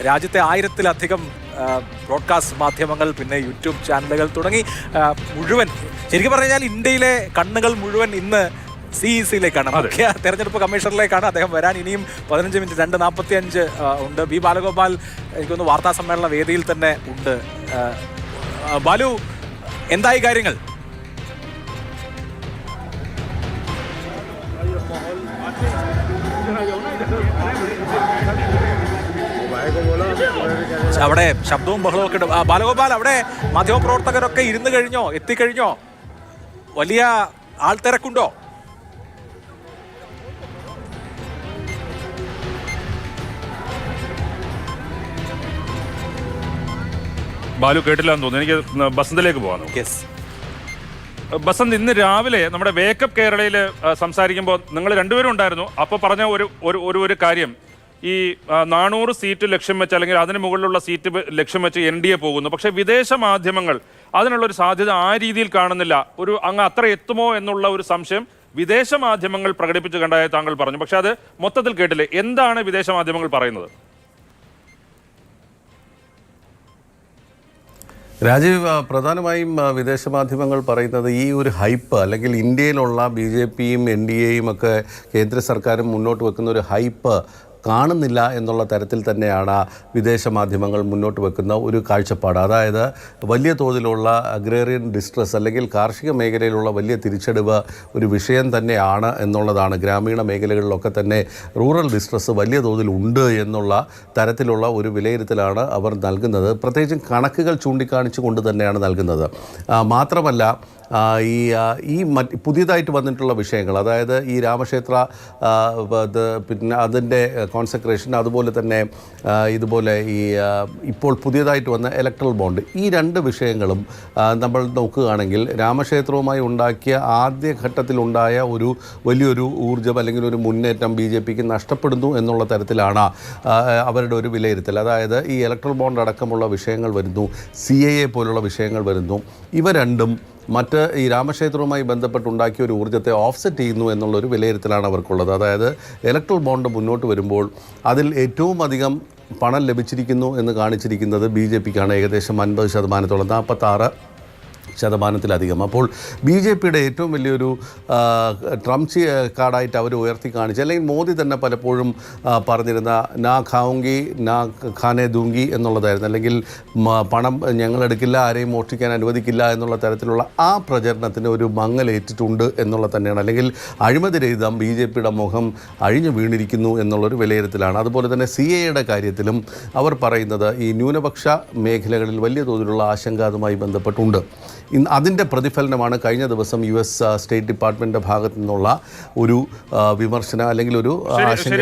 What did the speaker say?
രാജ്യത്തെ 1000-ലധികം ബ്രോഡ്കാസ്റ്റ് മാധ്യമങ്ങൾ, പിന്നെ യൂട്യൂബ് ചാനലുകൾ തുടങ്ങി മുഴുവൻ, ശരിക്കും പറഞ്ഞാൽ ഇന്ത്യയിലെ കണ്ണുകൾ മുഴുവൻ ഇന്ന് CEC-യിലേക്കാണ്, മുഖ്യ തെരഞ്ഞെടുപ്പ് കമ്മീഷണറിലേക്കാണ്. അദ്ദേഹം വരാൻ ഇനിയും 15 മിനിറ്റ്, 2:45 ഉണ്ട്. ബി ബാലഗോപാൽ എനിക്കൊന്ന് വാർത്താ സമ്മേളന വേദിയിൽ തന്നെ ഉണ്ട്. ബാലു, എന്തായി കാര്യങ്ങൾ? അവിടെ ശബ്ദവും ബഹളവും ഒക്കെ ഉണ്ട്. ബാലഗോപാൽ, അവിടെ മാധ്യമപ്രവർത്തകരൊക്കെ ഇരുന്ന് കഴിഞ്ഞോ, എത്തിക്കഴിഞ്ഞോ? വലിയ ആൾത്തിരക്കുണ്ടോ? ബാലു കേട്ടില്ലാന്ന് തോന്നുന്നു. എനിക്ക് ബസന്തിലേക്ക് പോകാം. ബസന്ത്, ഇന്ന് രാവിലെ നമ്മുടെ വേക്കപ്പ് കേരളയിൽ സംസാരിക്കുമ്പോൾ നിങ്ങൾ രണ്ടുപേരും ഉണ്ടായിരുന്നു. അപ്പോൾ പറഞ്ഞ ഒരു കാര്യം, ഈ 400 സീറ്റ് ലക്ഷ്യം വെച്ച്, അല്ലെങ്കിൽ അതിന് മുകളിലുള്ള സീറ്റ് ലക്ഷ്യം വെച്ച് NDA പോകുന്നു. പക്ഷേ വിദേശ മാധ്യമങ്ങൾ അതിനുള്ളൊരു സാധ്യത ആ രീതിയിൽ കാണുന്നില്ല. അങ്ങ് അത്ര എത്തുമോ എന്നുള്ള ഒരു സംശയം വിദേശ മാധ്യമങ്ങൾ പ്രകടിപ്പിച്ചു കണ്ടതായി താങ്കൾ പറഞ്ഞു. പക്ഷെ അത് മൊത്തത്തിൽ കേട്ടില്ലേ. എന്താണ് വിദേശ മാധ്യമങ്ങൾ പറയുന്നത്? രാജീവ്, പ്രധാനമായും വിദേശ മാധ്യമങ്ങൾ പറയുന്നത് ഈ ഒരു ഹൈപ്പ്, അല്ലെങ്കിൽ ഇന്ത്യയിലുള്ള BJPയും NDAയും ഒക്കെ കേന്ദ്ര സർക്കാരും മുന്നോട്ട് വെക്കുന്ന ഒരു ഹൈപ്പ് കാണുന്നില്ല എന്നുള്ള തരത്തിൽ തന്നെയാണ് വിദേശ മാധ്യമങ്ങൾ മുന്നോട്ട് വെക്കുന്ന ഒരു കാഴ്ചപ്പാട്. അതായത് വലിയ തോതിലുള്ള അഗ്രേറിയൻ ഡിസ്ട്രസ്, അല്ലെങ്കിൽ കാർഷിക മേഖലയിലുള്ള വലിയ തിരിച്ചടിവ് ഒരു വിഷയം തന്നെയാണ് എന്നുള്ളതാണ്. ഗ്രാമീണ മേഖലകളിലൊക്കെ തന്നെ റൂറൽ ഡിസ്ട്രസ് വലിയ തോതിൽ ഉണ്ട് എന്നുള്ള തരത്തിലുള്ള ഒരു വിലയിരുത്തലാണ് അവർ നൽകുന്നത്. പ്രത്യേകിച്ചും കണക്കുകൾ ചൂണ്ടിക്കാണിച്ചു കൊണ്ട് തന്നെയാണ് നൽകുന്നത്. മാത്രമല്ല, ഈ പുതിയതായിട്ട് വന്നിട്ടുള്ള വിഷയങ്ങൾ, അതായത് ഈ രാമക്ഷേത്ര, പിന്നെ അതിൻ്റെ കോൺസെൻട്രേഷൻ, അതുപോലെ തന്നെ ഇതുപോലെ ഇപ്പോൾ പുതിയതായിട്ട് വന്ന ഇലക്ട്രൽ ബോണ്ട്, ഈ രണ്ട് വിഷയങ്ങളും നമ്മൾ നോക്കുകയാണെങ്കിൽ രാമക്ഷേത്രവുമായി ഉണ്ടാക്കിയ ആദ്യഘട്ടത്തിലുണ്ടായ ഒരു വലിയൊരു ഊർജ്ജം, അല്ലെങ്കിൽ ഒരു മുന്നേറ്റം BJPക്ക് നഷ്ടപ്പെടുന്നു എന്നുള്ള തരത്തിലാണ് അവരുടെ ഒരു വിലയിരുത്തൽ. അതായത് ഈ ഇലക്ട്രൽ ബോണ്ട് അടക്കമുള്ള വിഷയങ്ങൾ വരുന്നു, CAA പോലുള്ള വിഷയങ്ങൾ വരുന്നു. ഇവ രണ്ടും മറ്റ് ഈ രാമക്ഷേത്രവുമായി ബന്ധപ്പെട്ടുണ്ടാക്കിയ ഒരു ഊർജ്ജത്തെ ഓഫ്സെറ്റ് ചെയ്യുന്നു എന്നുള്ളൊരു വിലയിരുത്തലാണ് അവർക്കുള്ളത്. അതായത് ഇലക്ട്രൽ ബോണ്ട് മുന്നോട്ട് വരുമ്പോൾ അതിൽ ഏറ്റവും അധികം പണം ലഭിച്ചിരിക്കുന്നു എന്ന് കാണിച്ചിരിക്കുന്നത് BJPക്കാണ്. ഏകദേശം 50%, 46%. അപ്പോൾ BJPയുടെ ഏറ്റവും വലിയൊരു ട്രംപ് കാർഡായിട്ട് അവർ ഉയർത്തി കാണിച്ചു, അല്ലെങ്കിൽ മോദി തന്നെ പലപ്പോഴും പറഞ്ഞിരുന്ന നാ ഖാവുങ്കി നാ ഖാനെ ദൂങ്കി എന്നുള്ളതായിരുന്നു. അല്ലെങ്കിൽ പണം ഞങ്ങളെടുക്കില്ല, ആരെയും മോഷ്ടിക്കാൻ അനുവദിക്കില്ല എന്നുള്ള തരത്തിലുള്ള ആ പ്രചരണത്തിന് ഒരു മങ്ങലേറ്റിട്ടുണ്ട് എന്നുള്ളത് തന്നെയാണ്. അല്ലെങ്കിൽ അഴിമതി രഹിതം BJPയുടെ മുഖം അഴിഞ്ഞു വീണിരിക്കുന്നു എന്നുള്ളൊരു വിലയിരുത്തലാണ്. അതുപോലെ തന്നെ CAAയുടെ കാര്യത്തിലും അവർ പറയുന്നത് ഈ ന്യൂനപക്ഷ മേഖലകളിൽ വലിയ തോതിലുള്ള ആശങ്ക അതുമായി ബന്ധപ്പെട്ടുണ്ട്. അതിൻ്റെ പ്രതിഫലനമാണ് കഴിഞ്ഞ ദിവസം US സ്റ്റേറ്റ് ഡിപ്പാർട്ട്മെൻറ്റിൻ്റെ ഭാഗത്തു നിന്നുള്ള ഒരു വിമർശനം, അല്ലെങ്കിൽ ഒരു ആശങ്ക.